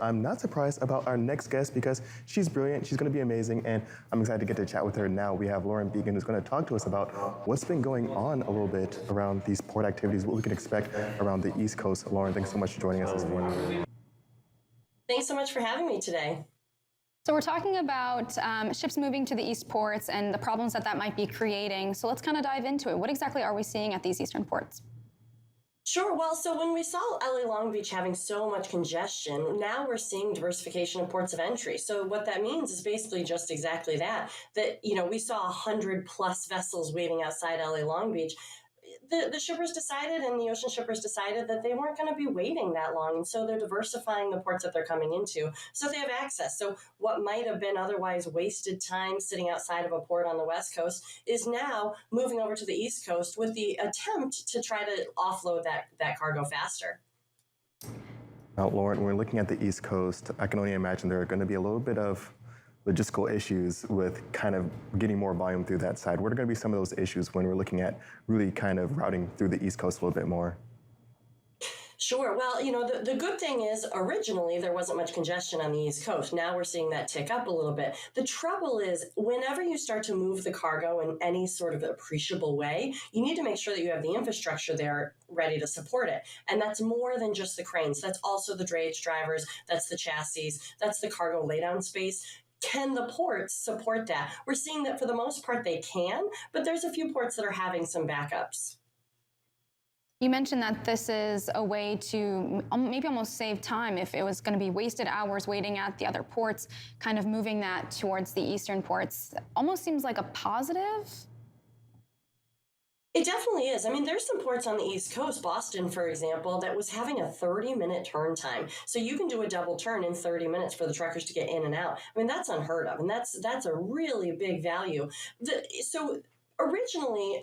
I'm not surprised about our next guest because she's brilliant, she's going to be amazing, and I'm excited to get to chat with her now. We have Lauren Began who's going to talk to us about what's been going on a little bit around these port activities, what we can expect around the East Coast. Lauren, thanks so much for joining us this morning. Thanks so much for having me today. So we're talking about ships moving to the east ports and the problems that might be creating. So let's kind of dive into it. What exactly are we seeing at these eastern ports? Sure. Well, so when we saw LA Long Beach having so much congestion, now we're seeing diversification of ports of entry. So what that means is basically just exactly that, we saw 100 plus vessels waiting outside LA Long Beach. The shippers decided, and the ocean shippers decided, that they weren't going to be waiting that long. And so they're diversifying the ports that they're coming into so they have access. So what might have been otherwise wasted time sitting outside of a port on the West Coast is now moving over to the East Coast with the attempt to try to offload that cargo faster. Now, Lauren, when we're looking at the East Coast, I can only imagine there are going to be a little bit of logistical issues with kind of getting more volume through that side. What are going to be some of those issues when we're looking at really kind of routing through the East Coast a little bit more? Sure. Well, the good thing is originally there wasn't much congestion on the East Coast. Now we're seeing that tick up a little bit. The trouble is whenever you start to move the cargo in any sort of appreciable way, you need to make sure that you have the infrastructure there ready to support it. And that's more than just the cranes. That's also the drayage drivers. That's the chassis. That's the cargo laydown space. Can the ports support that? We're seeing that for the most part they can, but there's a few ports that are having some backups. You mentioned that this is a way to maybe almost save time if it was going to be wasted hours waiting at the other ports, kind of moving that towards the eastern ports. Almost seems like a positive. It definitely is. I mean, there's some ports on the East Coast, Boston, for example, that was having a 30-minute turn time. So you can do a double turn in 30 minutes for the truckers to get in and out. I mean, that's unheard of, and that's a really big value. Originally,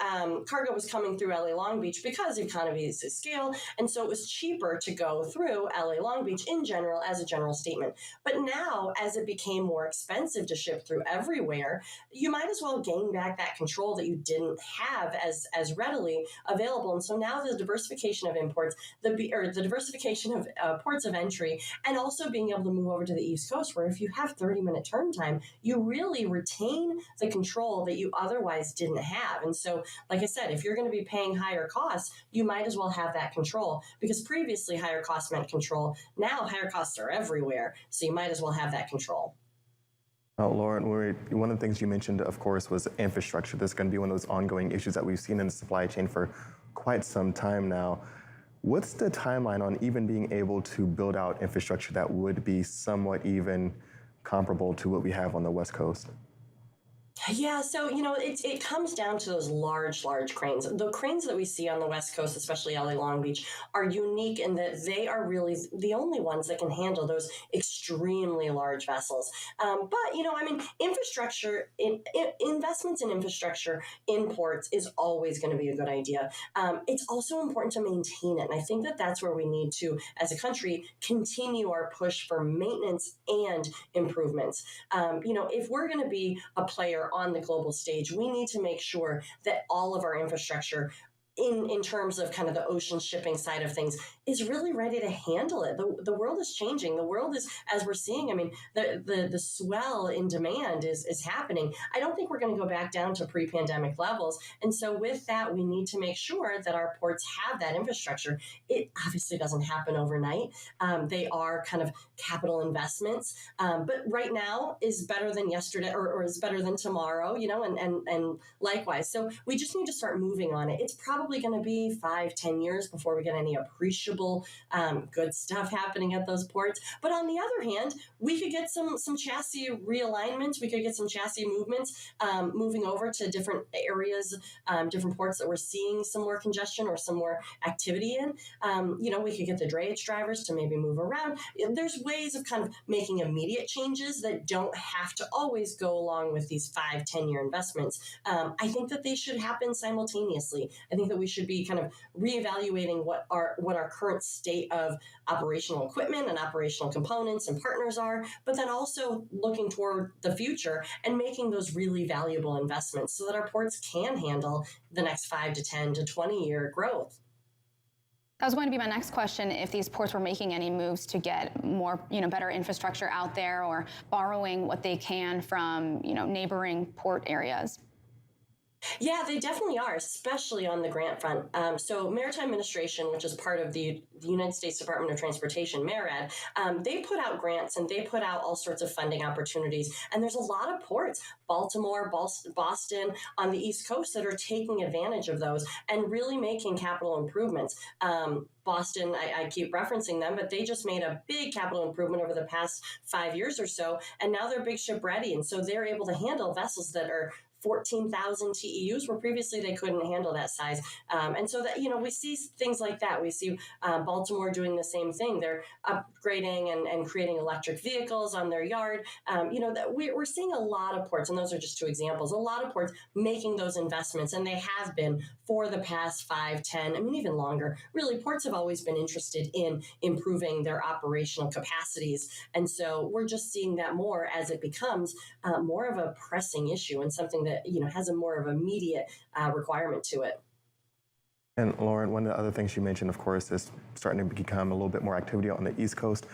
cargo was coming through LA Long Beach because of economies of scale, and so it was cheaper to go through LA Long Beach in general as a general statement. But now, as it became more expensive to ship through everywhere, you might as well gain back that control that you didn't have as readily available. And so now the diversification of imports, the diversification of ports of entry, and also being able to move over to the East Coast, where if you have 30-minute turn time, you really retain the control that you otherwise didn't have. And so, like I said, if you're going to be paying higher costs, you might as well have that control, because previously higher costs meant control. Now higher costs are everywhere, so you might as well have that control. Lauren, one of the things you mentioned, of course, was infrastructure. This is going to be one of those ongoing issues that we've seen in the supply chain for quite some time now. What's the timeline on even being able to build out infrastructure that would be somewhat even comparable to what we have on the West Coast? Yeah, so, it comes down to those large cranes. The cranes that we see on the West Coast, especially LA Long Beach, are unique in that they are really the only ones that can handle those extremely large vessels. Infrastructure, investments in infrastructure in ports is always going to be a good idea. It's also important to maintain it. And I think that that's where we need to, as a country, continue our push for maintenance and improvements. If we're going to be a player on the global stage, we need to make sure that all of our infrastructure in terms of kind of the ocean shipping side of things is really ready to handle it. The world is changing. The world is, as we're seeing, I mean, the swell in demand is happening. I don't think we're going to go back down to pre-pandemic levels. And so with that, we need to make sure that our ports have that infrastructure. It obviously doesn't happen overnight. They are kind of capital investments, but right now is better than yesterday or is better than tomorrow, and likewise. So we just need to start moving on it. It's probably going to be 5-10 years before we get any appreciable good stuff happening at those ports. But on the other hand, we could get some chassis realignments. We could get some chassis movements moving over to different areas, different ports that we're seeing some more congestion or some more activity in. We could get the drayage drivers to maybe move around. There's ways of kind of making immediate changes that don't have to always go along with these 5-10 year investments. I think that they should happen simultaneously. I think that we should be kind of reevaluating what our current state of operational equipment and operational components and partners are, but then also looking toward the future and making those really valuable investments so that our ports can handle the next 5 to 10 to 20 year growth. That was going to be my next question, if these ports were making any moves to get more, better infrastructure out there or borrowing what they can from, neighboring port areas. Yeah, they definitely are, especially on the grant front. So, Maritime Administration, which is part of the United States Department of Transportation, MARAD, they put out grants and they put out all sorts of funding opportunities. And there's a lot of ports, Baltimore, Boston, on the East Coast, that are taking advantage of those and really making capital improvements. Boston, I keep referencing them, but they just made a big capital improvement over the past 5 years or so, and now they're big ship ready. And so they're able to handle vessels that are 14,000 TEUs, where previously they couldn't handle that size. And so that, we see things like that. We see Baltimore doing the same thing. They're upgrading and creating electric vehicles on their yard. That we're seeing a lot of ports, and those are just two examples, a lot of ports making those investments, and they have been for the past 5, 10, even longer. Really, ports have always been interested in improving their operational capacities. And so we're just seeing that more as it becomes more of a pressing issue and something that has a more of immediate requirement to it. And Lauren, one of the other things you mentioned, of course, is starting to become a little bit more activity on the East Coast.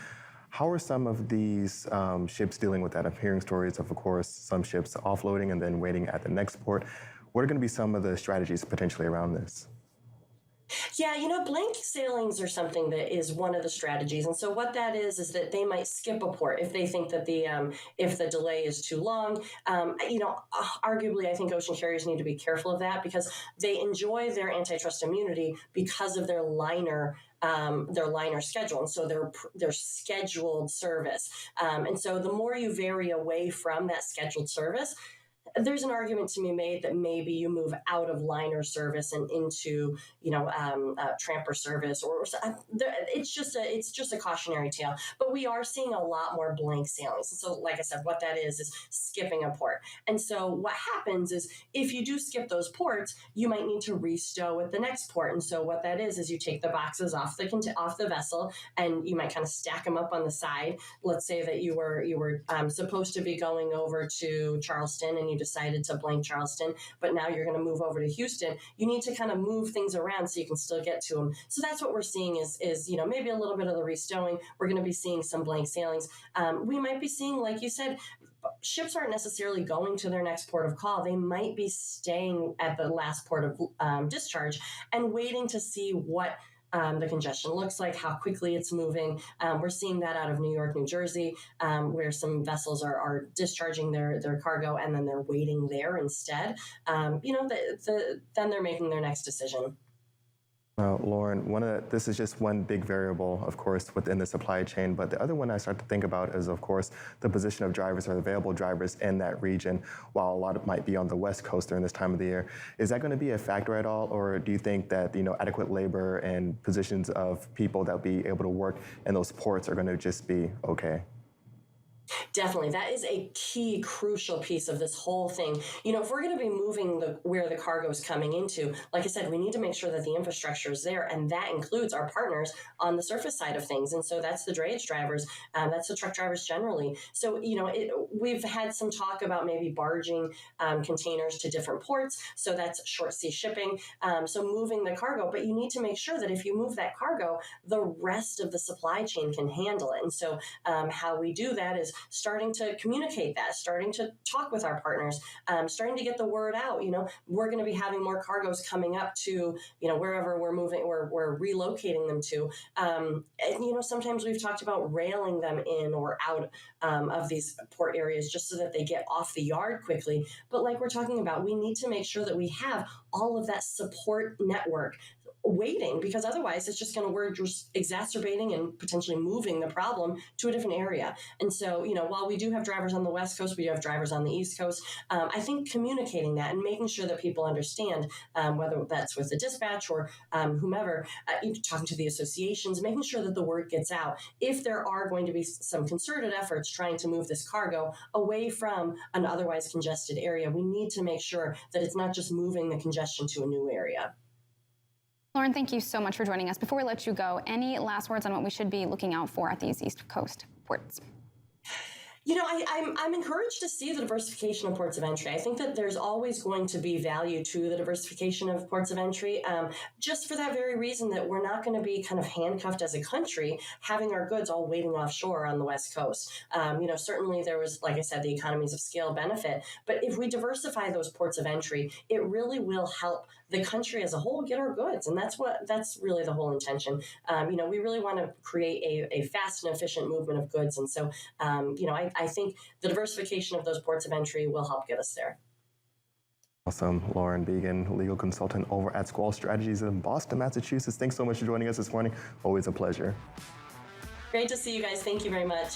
How are some of these ships dealing with that? I'm hearing stories of course, some ships offloading and then waiting at the next port. What are going to be some of the strategies potentially around this? Yeah, blank sailings are something that is one of the strategies. And so what that is that they might skip a port if they think that if the delay is too long. Arguably, I think ocean carriers need to be careful of that because they enjoy their antitrust immunity because of their liner schedule, and so their scheduled service. And so the more you vary away from that scheduled service, there's an argument to be made that maybe you move out of liner service and into, tramper service, or it's just a cautionary tale. But we are seeing a lot more blank sailings. And so, like I said, what that is skipping a port. And so what happens is if you do skip those ports, you might need to restow at the next port. And so what that is you take the boxes off the vessel, and you might kind of stack them up on the side. Let's say that you were supposed to be going over to Charleston, and you decided to blank Charleston, but now you're going to move over to Houston. You need to kind of move things around so you can still get to them. So that's what we're seeing is maybe a little bit of the restowing. We're going to be seeing some blank sailings. We might be seeing, like you said, ships aren't necessarily going to their next port of call. They might be staying at the last port of discharge and waiting to see what the congestion looks like, how quickly it's moving. We're seeing that out of New York, New Jersey, where some vessels are discharging their cargo and then they're waiting there instead. Then they're making their next decision. Lauren, this is just one big variable, of course, within the supply chain. But the other one I start to think about is, of course, the position of drivers or available drivers in that region, while a lot of might be on the West Coast during this time of the year. Is that going to be a factor at all? Or do you think that, adequate labor and positions of people that will be able to work in those ports are going to just be okay? Definitely. That is a key, crucial piece of this whole thing. If we're going to be moving where the cargo is coming into, like I said, we need to make sure that the infrastructure is there. And that includes our partners on the surface side of things. And so that's the drayage drivers. That's the truck drivers generally. So, we've had some talk about maybe barging containers to different ports. So that's short sea shipping. So moving the cargo, but you need to make sure that if you move that cargo, the rest of the supply chain can handle it. And so how we do that is starting to communicate that, starting to talk with our partners, starting to get the word out. We're going to be having more cargoes coming up to, wherever we're moving, we're relocating them to. And, sometimes we've talked about railing them in or out of these port areas just so that they get off the yard quickly. But like we're talking about, we need to make sure that we have all of that support network waiting, because otherwise we're just exacerbating and potentially moving the problem to a different area. And so, while we do have drivers on the West Coast, we do have drivers on the East Coast. I think communicating that and making sure that people understand, whether that's with the dispatch or whomever, talking to the associations, making sure that the word gets out. If there are going to be some concerted efforts trying to move this cargo away from an otherwise congested area, we need to make sure that it's not just moving the congestion to a new area. Lauren, thank you so much for joining us. Before we let you go, any last words on what we should be looking out for at these East Coast ports? I'm encouraged to see the diversification of ports of entry. I think that there's always going to be value to the diversification of ports of entry, just for that very reason that we're not going to be kind of handcuffed as a country, having our goods all waiting offshore on the West Coast. Certainly there was, like I said, the economies of scale benefit, but if we diversify those ports of entry, it really will help the country as a whole get our goods, and that's really the whole intention. We really want to create a fast and efficient movement of goods, and so I think the diversification of those ports of entry will help get us there. Awesome. Lauren Began, legal consultant over at Squall Strategies in Boston, Massachusetts. Thanks so much for joining us this morning. Always a pleasure. Great to see you guys. Thank you very much.